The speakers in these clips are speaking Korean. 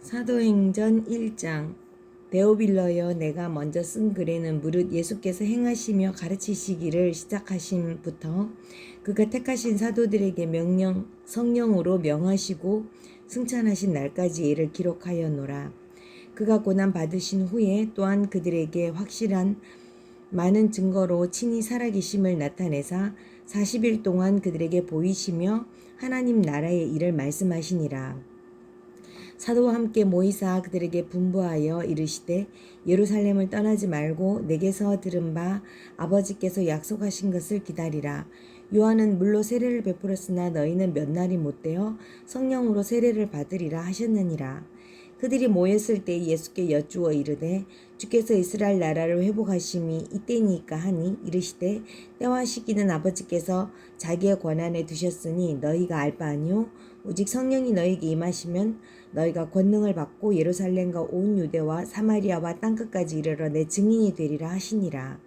사도행전 1장. 데오빌러여, 내가 먼저 쓴 글에는 무릇 예수께서 행하시며 가르치시기를 시작하심부터 그가 택하신 사도들에게 성령으로 명하시고 승천하신 날까지 이를 기록하였노라. 그가 고난 받으신 후에 또한 그들에게 확실한 많은 증거로 친히 살아계심을 나타내사 40일 동안 그들에게 보이시며 하나님 나라의 일을 말씀하시니라. 사도와 함께 모이사 그들에게 분부하여 이르시되, 예루살렘을 떠나지 말고 내게서 들은 바 아버지께서 약속하신 것을 기다리라. 요한은 물로 세례를 베풀었으나 너희는 몇 날이 못되어 성령으로 세례를 받으리라 하셨느니라. 그들이 모였을 때 예수께 여쭈어 이르되, 주께서 이스라엘 나라를 회복하심이 이때니까 하니, 이르시되, 때와 시기는 아버지께서 자기의 권한에 두셨으니 너희가 알 바 아니요 오직 성령이 너희에게 임하시면 너희가 권능을 받고 예루살렘과 온 유대와 사마리아와 땅끝까지 이르러 내 증인이 되리라 하시니라.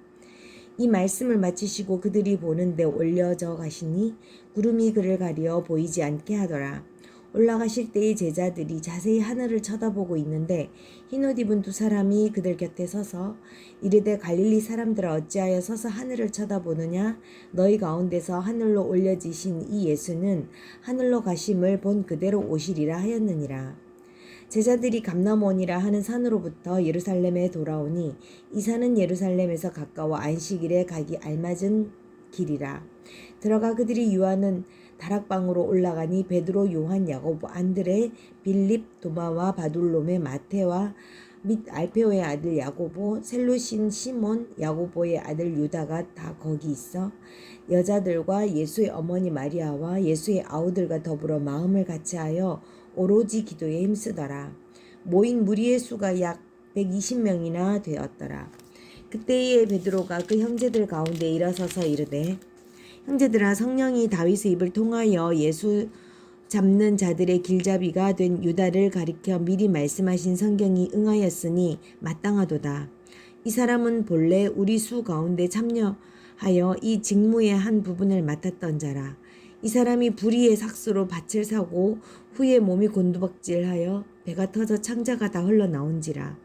이 말씀을 마치시고 그들이 보는데 올려져 가시니 구름이 그를 가리어 보이지 않게 하더라. 올라가실 때의 제자들이 자세히 하늘을 쳐다보고 있는데 흰옷 입은 두 사람이 그들 곁에 서서 이르되, 갈릴리 사람들아, 어찌하여 서서 하늘을 쳐다보느냐? 너희 가운데서 하늘로 올려지신 이 예수는 하늘로 가심을 본 그대로 오시리라 하였느니라. 제자들이 감람원이라 하는 산으로부터 예루살렘에 돌아오니 이 산은 예루살렘에서 가까워 안식일에 가기 알맞은 길이라. 들어가 그들이 유하는 다락방으로 올라가니 베드로, 요한, 야고보, 안드레, 빌립, 도마와 바둘롬의 마테와 및 알페오의 아들 야고보, 셀루신 시몬, 야고보의 아들 유다가 다 거기 있어 여자들과 예수의 어머니 마리아와 예수의 아우들과 더불어 마음을 같이하여 오로지 기도에 힘쓰더라. 모인 무리의 수가 약 120명이나 되었더라. 그때에 베드로가 그 형제들 가운데 일어서서 이르되, 형제들아, 성령이 다윗의 입을 통하여 예수 잡는 자들의 길잡이가 된 유다를 가리켜 미리 말씀하신 성경이 응하였으니 마땅하도다. 이 사람은 본래 우리 수 가운데 참여하여 이 직무의 한 부분을 맡았던 자라. 이 사람이 불의의 삭수로 밭을 사고 후에 몸이 곤두박질하여 배가 터져 창자가 다 흘러나온지라.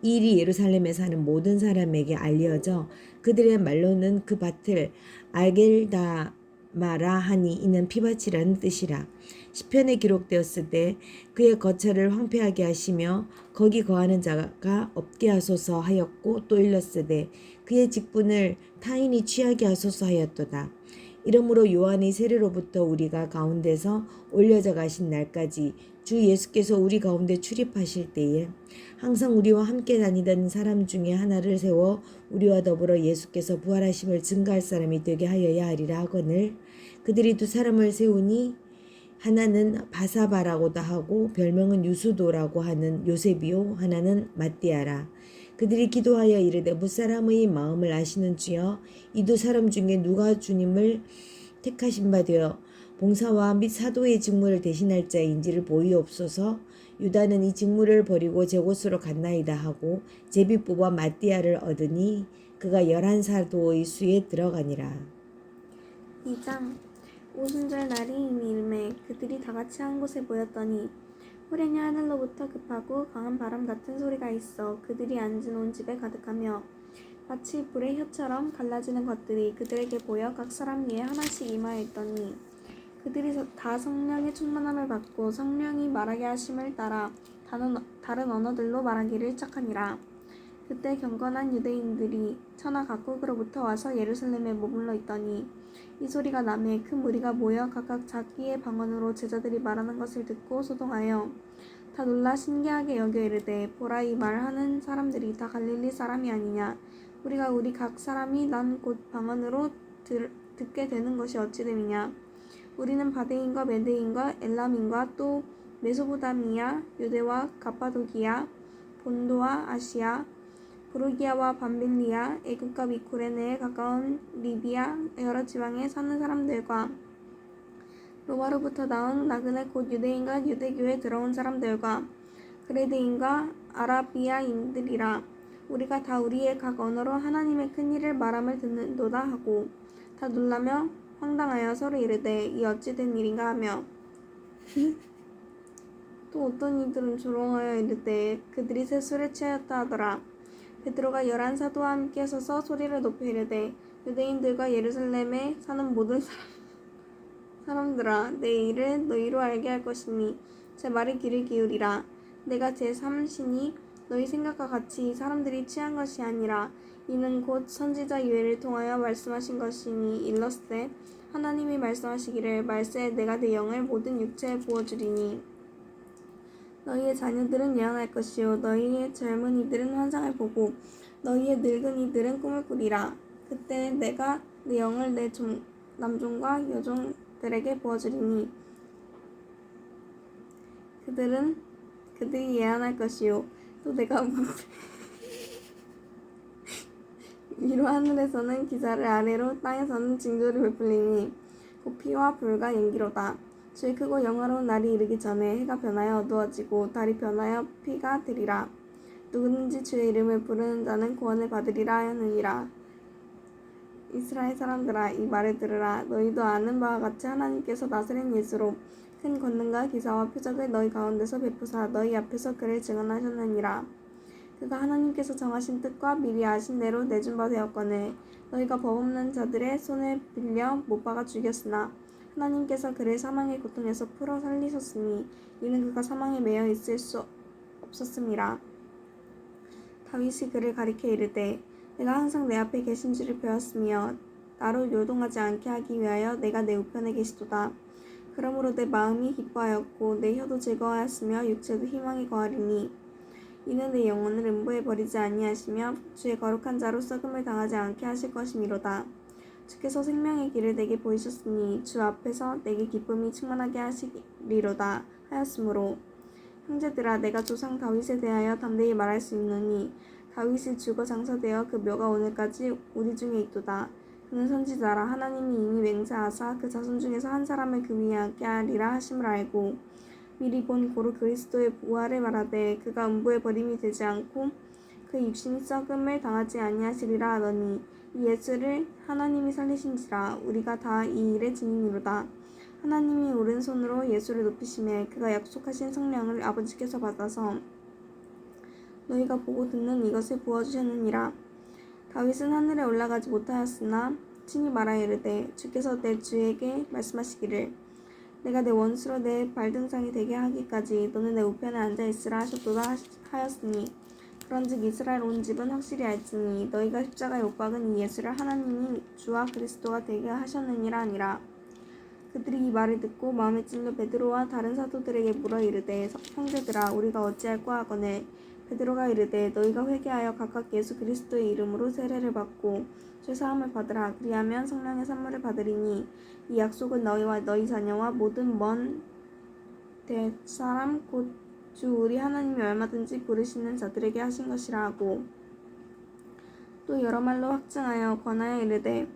이 일이 예루살렘에 사는 모든 사람에게 알려져 그들의 말로는 그 밭을 알겔다마라 하니 이는 피밭이라는 뜻이라. 시편에 기록되었을 때 그의 거처를 황폐하게 하시며 거기 거하는 자가 없게 하소서 하였고, 또 일렀으되 그의 직분을 타인이 취하게 하소서 하였도다. 이러므로 요한의 세례로부터 우리가 가운데서 올려져 가신 날까지 주 예수께서 우리 가운데 출입하실 때에 항상 우리와 함께 다니던 사람 중에 하나를 세워 우리와 더불어 예수께서 부활하심을 증거할 사람이 되게 하여야 하리라 하거늘, 그들이 두 사람을 세우니 하나는 바사바라고도 하고 별명은 유수도라고 하는 요셉이요, 하나는 matti아라. 그들이 기도하여 이르되, 무사람의 마음을 아시는 주여, 이 두 사람 중에 누가 주님을 택하신 바 되어 봉사와 및 사도의 직무를 대신할 자인지를 보이옵소서. 유다는 이 직무를 버리고 제 곳으로 갔나이다 하고 제비 뽑아 matti아를 얻으니 그가 11사도의 수에 들어가니라. 2장. 오순절 날이 이미 이름에 그들이 다같이 한 곳에 모였더니 후련히 하늘로부터 급하고 강한 바람 같은 소리가 있어 그들이 앉은 온 집에 가득하며 마치 불의 혀처럼 갈라지는 것들이 그들에게 보여 각 사람 위에 하나씩 임하였더니 그들이 다 성령의 충만함을 받고 성령이 말하게 하심을 따라 다른 언어들로 말하기를 시작하니라. 그때 경건한 유대인들이 천하 각국으로부터 와서 예루살렘에 머물러 있더니 이 소리가 나매 큰 무리가 모여 각각 자기의 방언으로 제자들이 말하는 것을 듣고 소동하여 다 놀라 신기하게 여겨 이르되, 보라, 이 말하는 사람들이 다 갈릴리 사람이 아니냐? 우리가 우리 각 사람이 난 곧 방언으로 듣게 되는 것이 어찌 됨이냐? 우리는 바데인과 메데인과 엘람인과 또 메소포타미아, 유대와 갑바도기아, 본도와 아시아, 부르기아와 밤빌리아, 애굽과 미쿠레네에 가까운 리비아 여러 지방에 사는 사람들과 로마로부터 나온 나그네 곧 유대인과 유대교에 들어온 사람들과 그레드인과 아라비아인들이라. 우리가 다 우리의 각 언어로 하나님의 큰 일을 말함을 듣는도다 하고 다 놀라며 황당하여 서로 이르되, 이 어찌 된 일인가 하며 또 어떤 이들은 조롱하여 이르되 그들이 새 술에 취하였다 하더라. 베드로가 11사도와 함께 서서 소리를 높여 이르되 유대인들과 예루살렘에 사는 모든 사람들아, 내 일을 너희로 알게 할 것이니 제 말에 귀를 기울이라. 내가 제3신이 너희 생각과 같이 이 사람들이 취한 것이 아니라 이는 곧 선지자 유엘을 통하여 말씀하신 것이니 일렀으되 하나님이 말씀하시기를 말세에 내가 내 영을 모든 육체에 부어주리니 너희의 자녀들은 예언할 것이요 너희의 젊은이들은 환상을 보고 너희의 늙은이들은 꿈을 꾸리라. 그때 내가 내 영을 내 남종과 여종들에게 부어주리니 그들이 예언할 것이요 또 내가 위로 하늘에서는 기사를 아래로 땅에서는 징조를 베풀리니 곧 피와 불과 연기로다. 주의 크고 영화로운 날이 이르기 전에 해가 변하여 어두워지고 달이 변하여 피가 되리라. 누구든지 주의 이름을 부르는 자는 구원을 받으리라 하느니라. 이스라엘 사람들아, 이 말을 들으라. 너희도 아는 바와 같이 하나님께서 나사렛 예수로 큰 권능과 기사와 표적을 너희 가운데서 베푸사 너희 앞에서 그를 증언하셨느니라. 그가 하나님께서 정하신 뜻과 미리 아신 대로 내준 바 되었거늘 너희가 법 없는 자들의 손을 빌려 못 박아 죽였으나 하나님께서 그를 사망의 고통에서 풀어 살리셨으니 이는 그가 사망에 매여 있을 수 없었음이라. 다윗이 그를 가리켜 이르되 내가 항상 내 앞에 계신 줄을 배웠으며 나로 요동하지 않게 하기 위하여 내가 내 우편에 계시도다. 그러므로 내 마음이 기뻐하였고 내 혀도 즐거워하였으며 육체도 희망이 거하리니 이는 내 영혼을 음부에 버리지 아니하시며 주의 거룩한 자로 썩음을 당하지 않게 하실 것이미로다. 주께서 생명의 길을 내게 보이셨으니 주 앞에서 내게 기쁨이 충만하게 하시리로다 하였으므로 형제들아, 내가 조상 다윗에 대하여 담대히 말할 수 있노니 다윗이 죽어 장사되어 그 묘가 오늘까지 우리 중에 있도다. 그는 선지자라. 하나님이 이미 맹세하사 그 자손 중에서 한 사람을 그 위에 앉게 하리라 하심을 알고 미리 본 고로 그리스도의 부활을 말하되 그가 음부에 버림이 되지 않고 그 육신이 썩음을 당하지 아니하시리라 하더니 이 예수를 하나님이 살리신지라. 우리가 다 이 일의 증인이로다. 하나님이 오른손으로 예수를 높이심에 그가 약속하신 성령을 아버지께서 받아서 너희가 보고 듣는 이것을 부어주셨느니라. 다윗은 하늘에 올라가지 못하였으나 친히 말하여 이르되 주께서 내 주에게 말씀하시기를 내가 내 원수로 내 발등상이 되게 하기까지 너는 내 우편에 앉아있으라 하셨도다 하였으니 그런즉 이스라엘 온 집은 확실히 알지니 너희가 십자가에 못 박은 이 예수를 하나님이 주와 그리스도가 되게 하셨느니라 하니라. 그들이 이 말을 듣고 마음에 찔려 베드로와 다른 사도들에게 물어 이르되 형제들아, 우리가 어찌할꼬 하거늘 베드로가 이르되 너희가 회개하여 각각 예수 그리스도의 이름으로 세례를 받고 죄 사함을 받으라. 그리하면 성령의 선물을 받으리니 이 약속은 너희와 너희 자녀와 모든 먼 땔사람 곧 주 우리 하나님이 얼마든지 부르시는 자들에게 하신 것이라 하고 또 여러 말로 확증하여 권하여 이르되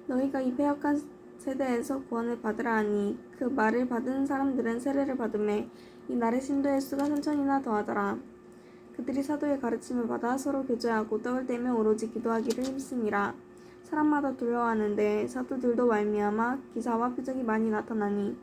너희가 이 패역한 세대에서 구원을 받으라 하니 그 말을 받은 사람들은 세례를 받음에 이 날의 신도의 수가 3,000이나 더하더라. 그들이 사도의 가르침을 받아 서로 교제하고 떡을 떼며 오로지 기도하기를 힘쓰니라. 사람마다 두려워하는데 사도들도 말미암아 기사와 표적이 많이 나타나니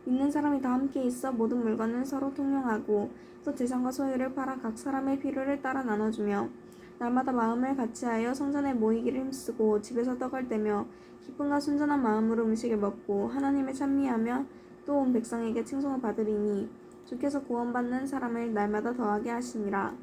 있는 사람이 다 함께 있어 모든 물건을 서로 통용하고 또 재산과 소유를 팔아 각 사람의 필요를 따라 나눠주며 날마다 마음을 같이하여 성전에 모이기를 힘쓰고 집에서 떡을 떼며 기쁨과 순전한 마음으로 음식을 먹고 하나님을 찬미하며 또 온 백성에게 칭송을 받으리니 주께서 구원받는 사람을 날마다 더하게 하시니라.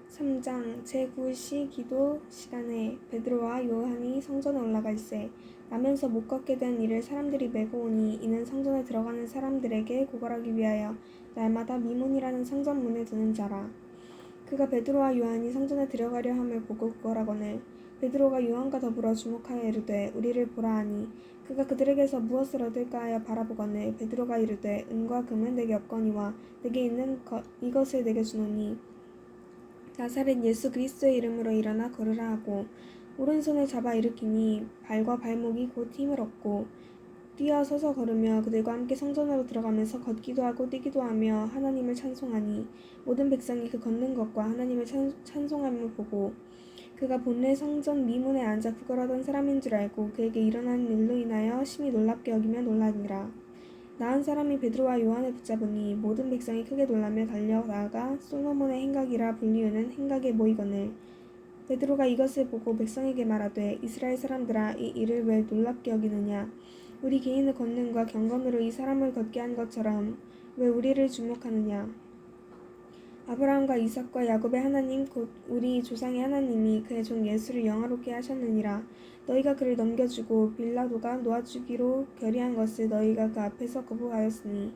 3장 제9시 기도 시간에 베드로와 요한이 성전에 올라가 있세 나면서 못 걷게 된 이를 사람들이 메고 오니 이는 성전에 들어가는 사람들에게 고발하기 위하여 날마다 미문이라는 성전문에 두는 자라. 그가 베드로와 요한이 성전에 들어가려 함을 보고 구걸하거늘 베드로가 요한과 더불어 주목하여 이르되 우리를 보라 하니 그가 그들에게서 무엇을 얻을까 하여 바라보거늘 베드로가 이르되 은과 금은 내게 없거니와 내게 있는 이것을 내게 주노니 나사렛 예수 그리스도의 이름으로 일어나 걸으라 하고 오른손을 잡아 일으키니 발과 발목이 곧 힘을 얻고 뛰어 서서 걸으며 그들과 함께 성전으로 들어가면서 걷기도 하고 뛰기도 하며 하나님을 찬송하니 모든 백성이 그 걷는 것과 하나님을 찬송함을 보고 그가 본래 성전 미문에 앉아 구걸하던 사람인 줄 알고 그에게 일어난 일로 인하여 심히 놀랍게 여기며 놀라니라. 나은 사람이 베드로와 요한을 붙잡으니 모든 백성이 크게 놀라며 달려나가 솔로몬의 행각이라 불리우는 행각에 모이거늘 베드로가 이것을 보고 백성에게 말하되 이스라엘 사람들아 이 일을 왜 놀랍게 여기느냐 우리 개인의 권능과 경건으로 이 사람을 걷게 한 것처럼 왜 우리를 주목하느냐 아브라함과 이삭과 야곱의 하나님 곧 우리 조상의 하나님이 그의 종 예수를 영화롭게 하셨느니라 너희가 그를 넘겨주고 빌라도가 놓아주기로 결의한 것을 너희가 그 앞에서 거부하였으니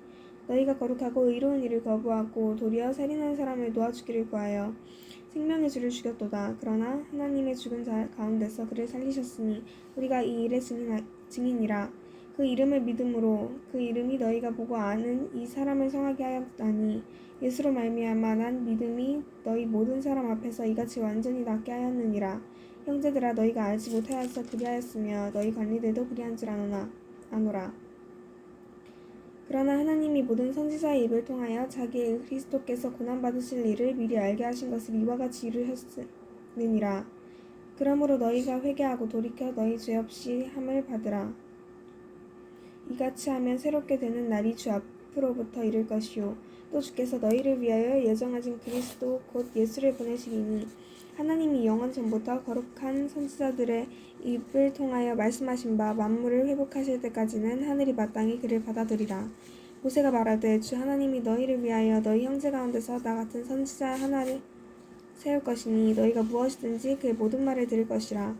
너희가 거룩하고 의로운 일을 거부하고 도리어 살인한 사람을 놓아주기를 구하여 생명의 주를 죽였도다. 그러나 하나님의 죽은 자 가운데서 그를 살리셨으니 우리가 이 일의 증인이라. 그 이름을 믿음으로 그 이름이 너희가 보고 아는 이 사람을 성하게 하였다니 예수로 말미암아 난 믿음이 너희 모든 사람 앞에서 이같이 완전히 낫게 하였느니라. 형제들아 너희가 알지 못하여서 그리하였으며 너희 관리들도 그리한 줄 아노라. 그러나 하나님이 모든 선지자의 입을 통하여 자기의 그리스도께서 고난받으실 일을 미리 알게 하신 것을 이와 같이 이루셨느니라. 그러므로 너희가 회개하고 돌이켜 너희 죄 없이 함을 받으라. 이같이 하면 새롭게 되는 날이 주 앞으로부터 이를 것이요 또 주께서 너희를 위하여 예정하신 그리스도 곧 예수를 보내시리니 하나님이 영원 전부터 거룩한 선지자들의 입을 통하여 말씀하신 바 만물을 회복하실 때까지는 하늘이 마땅히 그를 받아들이라. 모세가 말하되 주 하나님이 너희를 위하여 너희 형제 가운데서 나 같은 선지자 하나를 세울 것이니 너희가 무엇이든지 그의 모든 말을 들을 것이라.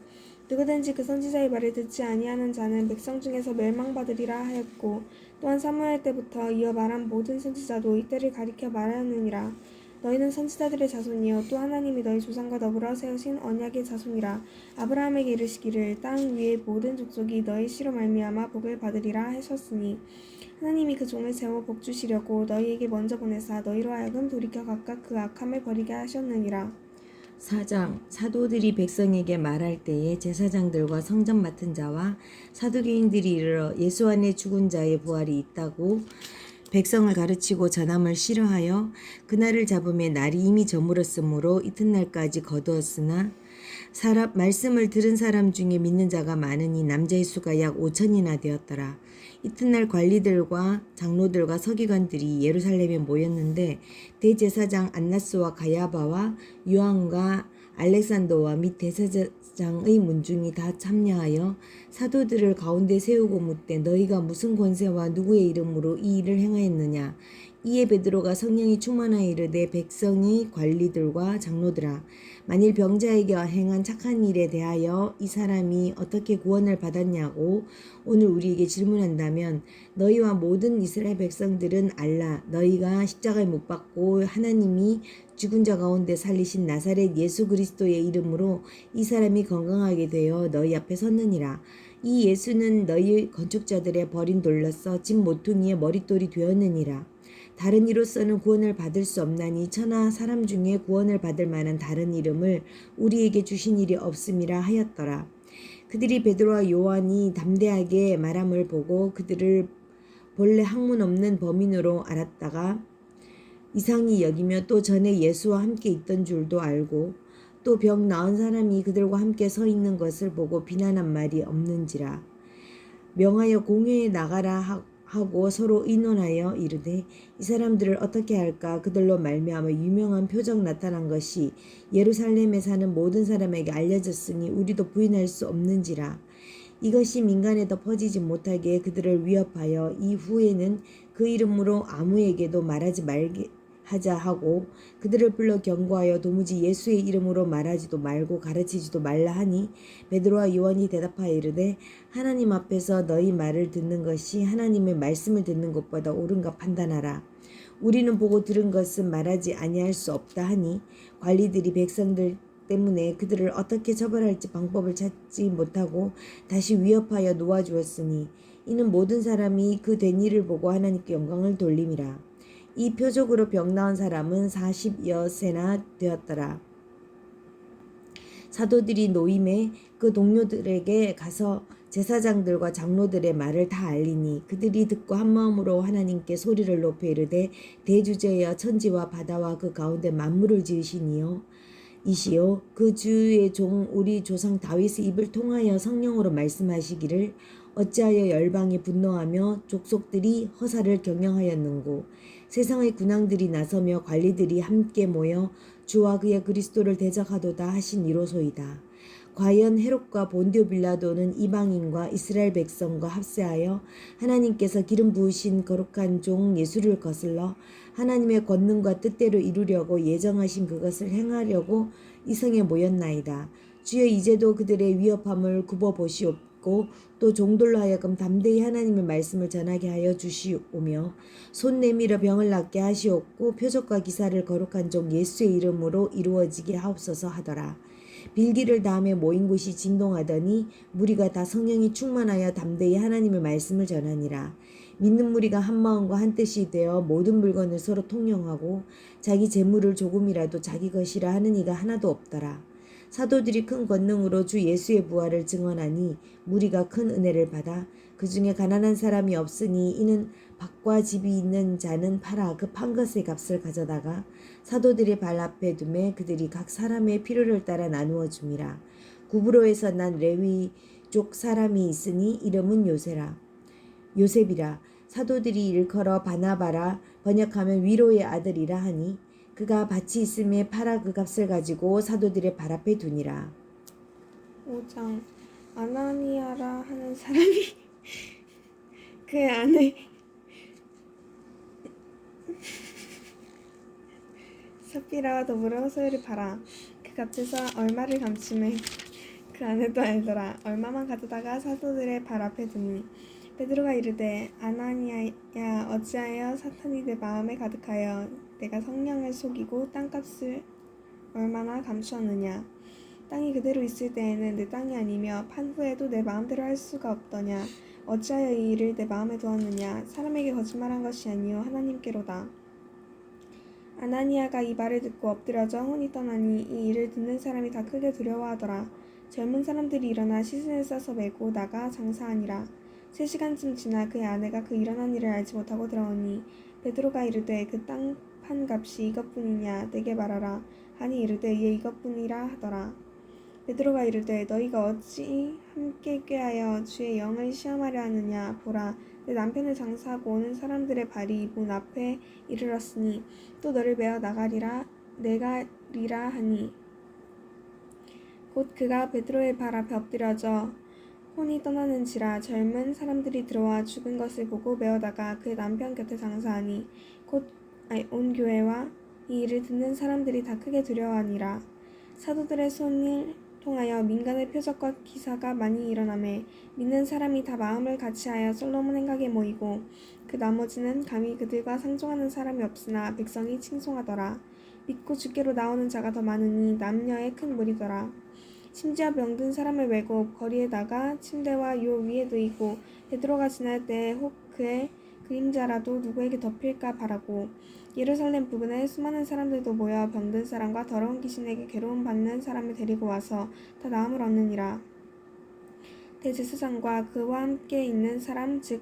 누구든지 그 선지자의 말을 듣지 아니하는 자는 백성 중에서 멸망받으리라 하였고 또한 사무엘 때부터 이어 말한 모든 선지자도 이때를 가리켜 말하느니라. 너희는 선지자들의 자손이요 또 하나님이 너희 조상과 더불어 세우신 언약의 자손이라. 아브라함에게 이르시기를 땅 위의 모든 족속이 너희 씨로 말미암아 복을 받으리라 하셨으니 하나님이 그 종을 세워 복 주시려고 너희에게 먼저 보내사 너희로 하여금 돌이켜 각각 그 악함을 버리게 하셨느니라. 4장 사도들이 백성에게 말할 때에 제사장들과 성전 맡은 자와 사두개인들이 이르러 예수 안에 죽은 자의 부활이 있다고 백성을 가르치고 전함을 싫어하여 그날을 잡음에 날이 이미 저물었으므로 이튿날까지 거두었으나 말씀을 들은 사람 중에 믿는 자가 많으니 남자의 수가 약 5천이나 되었더라. 이튿날 관리들과 장로들과 서기관들이 예루살렘에 모였는데 대제사장 안나스와 가야바와 요한과 알렉산더와 및 대제사장의 문중이 다 참여하여 사도들을 가운데 세우고 묻되 너희가 무슨 권세와 누구의 이름으로 이 일을 행하였느냐. 이에 베드로가 성령이 충만하여 이르되 백성의 관리들과 장로들아 만일 병자에게 행한 착한 일에 대하여 이 사람이 어떻게 구원을 받았냐고 오늘 우리에게 질문한다면 너희와 모든 이스라엘 백성들은 알라. 너희가 십자가에 못 박고 하나님이 죽은 자 가운데 살리신 나사렛 예수 그리스도의 이름으로 이 사람이 건강하게 되어 너희 앞에 섰느니라. 이 예수는 너희 건축자들의 버린 돌로서 집 모퉁이의 머릿돌이 되었느니라. 다른 이로서는 구원을 받을 수 없나니 천하 사람 중에 구원을 받을 만한 다른 이름을 우리에게 주신 일이 없음이라 하였더라. 그들이 베드로와 요한이 담대하게 말함을 보고 그들을 본래 학문 없는 범인으로 알았다가 이상히 여기며 또 전에 예수와 함께 있던 줄도 알고 또 병 나은 사람이 그들과 함께 서 있는 것을 보고 비난한 말이 없는지라. 명하여 공회에 나가라 하고 서로 의논하여 이르되 이 사람들을 어떻게 할까. 그들로 말미암아 유명한 표적 나타난 것이 예루살렘에 사는 모든 사람에게 알려졌으니 우리도 부인할 수 없는지라. 이것이 민간에 더 퍼지지 못하게 그들을 위협하여 이후에는 그 이름으로 아무에게도 말하지 말게 하자 하고 그들을 불러 경고하여 도무지 예수의 이름으로 말하지도 말고 가르치지도 말라 하니 베드로와 요한이 대답하여 이르되 하나님 앞에서 너희 말을 듣는 것이 하나님의 말씀을 듣는 것보다 옳은가 판단하라. 우리는 보고 들은 것은 말하지 아니할 수 없다 하니 관리들이 백성들 때문에 그들을 어떻게 처벌할지 방법을 찾지 못하고 다시 위협하여 놓아주었으니 이는 모든 사람이 그 된 일을 보고 하나님께 영광을 돌림이라. 이 표적으로 병 나은 사람은 40여 세나 되었더라. 사도들이 노임에 그 동료들에게 가서 제사장들과 장로들의 말을 다 알리니 그들이 듣고 한마음으로 하나님께 소리를 높여 이르되 대주제여 천지와 바다와 그 가운데 만물을 지으시니요 이시요 그 주의 종 우리 조상 다윗의 입을 통하여 성령으로 말씀하시기를 어찌하여 열방이 분노하며 족속들이 허사를 경영하였는고. 세상의 군왕들이 나서며 관리들이 함께 모여 주와 그의 그리스도를 대적하도다 하신 이로소이다. 과연 헤롯과 본디오 빌라도는 이방인과 이스라엘 백성과 합세하여 하나님께서 기름 부으신 거룩한 종 예수를 거슬러 하나님의 권능과 뜻대로 이루려고 예정하신 그것을 행하려고 이 성에 모였나이다. 주여 이제도 그들의 위협함을 굽어보시옵고 또 종들로 하여금 담대히 하나님의 말씀을 전하게 하여 주시오며 손 내밀어 병을 낫게 하시옵고 표적과 기사를 거룩한 종 예수의 이름으로 이루어지게 하옵소서 하더라. 빌기를 다음에 모인 곳이 진동하더니 무리가 다 성령이 충만하여 담대히 하나님의 말씀을 전하니라. 믿는 무리가 한 마음과 한 뜻이 되어 모든 물건을 서로 통용하고 자기 재물을 조금이라도 자기 것이라 하는 이가 하나도 없더라. 사도들이 큰 권능으로 주 예수의 부활을 증언하니 무리가 큰 은혜를 받아 그 중에 가난한 사람이 없으니 이는 밭과 집이 있는 자는 팔아 그 판 것의 값을 가져다가 사도들의 발 앞에 두매 그들이 각 사람의 필요를 따라 나누어 줌이라. 구브로에서 난 레위족 사람이 있으니 이름은 요셉이라. 사도들이 일컬어 바나바라 번역하면 위로의 아들이라 하니 그가 밭이 있음에 팔아 그 값을 가지고 사도들의 발 앞에 두니라. 5장 아나니아라 하는 사람이 그 안에 삽비라와 더불어 소유를 팔아 그 값에서 얼마를 감추매 그 안에도 알더라. 얼마만 가져다가 사도들의 발 앞에 두니 베드로가 이르되 아나니아야 어찌하여 사탄이 내 마음에 가득하여 내가 성령을 속이고 땅값을 얼마나 감추었느냐. 땅이 그대로 있을 때에는 내 땅이 아니며 판 후에도 내 마음대로 할 수가 없더냐. 어찌하여 이 일을 내 마음에 두었느냐. 사람에게 거짓말한 것이 아니요 하나님께로다. 아나니아가 이 말을 듣고 엎드려져 혼이 떠나니 이 일을 듣는 사람이 다 크게 두려워하더라. 젊은 사람들이 일어나 시신을 싸서 메고 나가 장사하니라. 3시간쯤 지나 그의 아내가 그 일어난 일을 알지 못하고 들어오니 베드로가 이르되 그 땅 판 값이 이것뿐이냐 내게 말하라 하니 이르되 예 이것뿐이라 하더라. 베드로가 이르되 너희가 어찌 함께 꾀하여 주의 영을 시험하려 하느냐. 보라 내 남편을 장사하고 오는 사람들의 발이 문 앞에 이르렀으니 또 너를 메어 나가리라 하니 곧 그가 베드로의 발 앞에 엎드려져 혼이 떠나는지라. 젊은 사람들이 들어와 죽은 것을 보고 메어다가 그 남편 곁에 장사하니 온 교회와 이 일을 듣는 사람들이 다 크게 두려워하니라. 사도들의 손을 통하여 민간의 표적과 기사가 많이 일어나매 믿는 사람이 다 마음을 같이하여 솔로몬 행각에 모이고 그 나머지는 감히 그들과 상종하는 사람이 없으나 백성이 칭송하더라. 믿고 주께로 나오는 자가 더 많으니 남녀의 큰 무리더라. 심지어 병든 사람을 메고 거리에 나가 침대와 요 위에 누이고 베드로가 지날 때에 혹 그의 그림자라도 누구에게 덮일까 바라고 예루살렘 부근에 수많은 사람들도 모여 병든 사람과 더러운 귀신에게 괴로움 받는 사람을 데리고 와서 다 나음을 얻느니라. 대제사장과 그와 함께 있는 사람 즉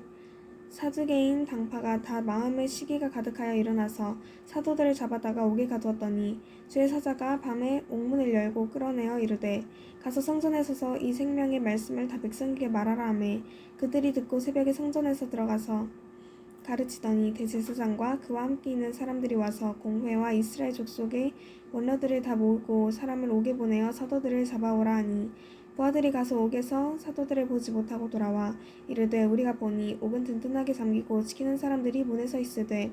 사두개인 당파가 다 마음의 시기가 가득하여 일어나서 사도들을 잡아다가 옥에 가두었더니 주의 사자가 밤에 옥문을 열고 끌어내어 이르되 가서 성전에 서서 이 생명의 말씀을 다 백성에게 말하라 하매 그들이 듣고 새벽에 성전에서 들어가서 가르치더니 대제사장과 그와 함께 있는 사람들이 와서 공회와 이스라엘 족속의 원로들을 다 모으고 사람을 옥에 보내어 사도들을 잡아오라 하니 부하들이 가서 옥에서 사도들을 보지 못하고 돌아와 이르되 우리가 보니 옥은 든든하게 잠기고 지키는 사람들이 문에 서 있으되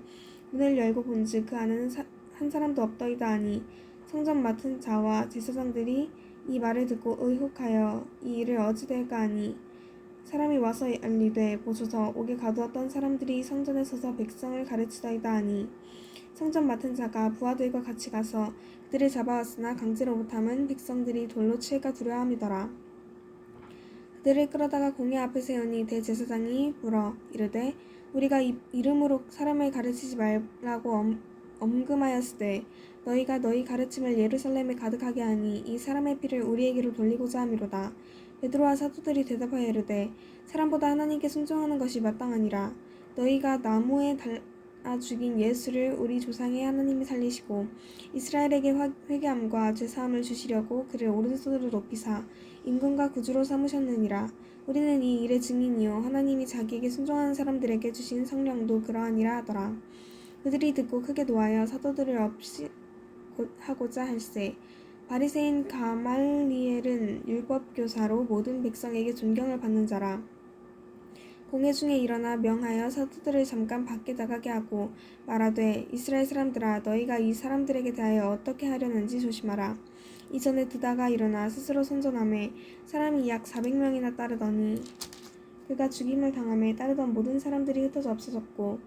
문을 열고 본즉 그 안에는 한 사람도 없더이다 하니 성전 맡은 자와 제사장들이 이 말을 듣고 의혹하여 이 일을 어찌될까 하니 사람이 와서 알리되 보소서 옥에 가두었던 사람들이 성전에 서서 백성을 가르치더이다 하니 성전 맡은 자가 부하들과 같이 가서 그들을 잡아왔으나 강제로 못함은 백성들이 돌로 칠까 두려워함이더라. 그들을 끌어다가 공회 앞에 세우니 대제사장이 물어 이르되 우리가 이름으로 사람을 가르치지 말라고 엄금하였으되 너희가 너희 가르침을 예루살렘에 가득하게 하니 이 사람의 피를 우리에게로 돌리고자 함이로다. 베드로와 사도들이 대답하여 이르되 사람보다 하나님께 순종하는 것이 마땅하니라. 너희가 나무에 죽인 예수를 우리 조상의 하나님이 살리시고 이스라엘에게 회개함과 죄사함을 주시려고 그를 오른손으로 높이사 임금과 구주로 삼으셨느니라. 우리는 이 일의 증인이요 하나님이 자기에게 순종하는 사람들에게 주신 성령도 그러하니라 하더라. 그들이 듣고 크게 노하여 사도들을 없이하고자 할세. 바리새인 가말리엘은 율법교사로 모든 백성에게 존경을 받는 자라. 공회 중에 일어나 명하여 사도들을 잠깐 밖에 나가게 하고 말하되 이스라엘 사람들아 너희가 이 사람들에게 대하여 어떻게 하려는지 조심하라. 이전에 드다가 일어나 스스로 선전하매 사람이 약 400명이나 따르더니 그가 죽임을 당하매 따르던 모든 사람들이 흩어져 없어졌고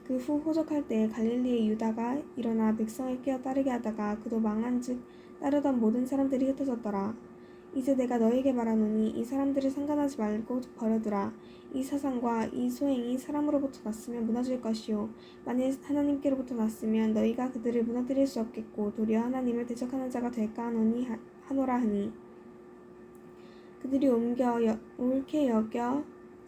그 후 호적할 때에 갈릴리의 유다가 일어나 백성을 깨어 따르게 하다가 그도 망한즉 따르던 모든 사람들이 흩어졌더라. 이제 내가 너에게 말하노니 이 사람들을 상관하지 말고 버려두라. 이 사상과 이 소행이 사람으로부터 났으면 무너질 것이요 만일 하나님께로부터 났으면 너희가 그들을 무너뜨릴 수 없겠고 도리어 하나님을 대적하는 자가 될까 하노라 하니 그들이 옳게 여겨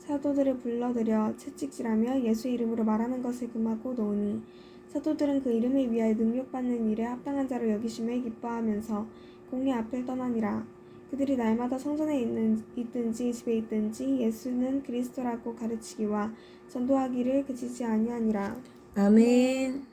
사도들을 불러들여 채찍질하며 예수 이름으로 말하는 것을 금하고 놓으니 사도들은 그 이름을 위하여 능욕받는 일에 합당한 자로 여기심에 기뻐하면서 공회 앞을 떠나니라. 그들이 날마다 성전에 있든지 집에 있든지 예수는 그리스도라고 가르치기와 전도하기를 그치지 아니하니라. 아멘.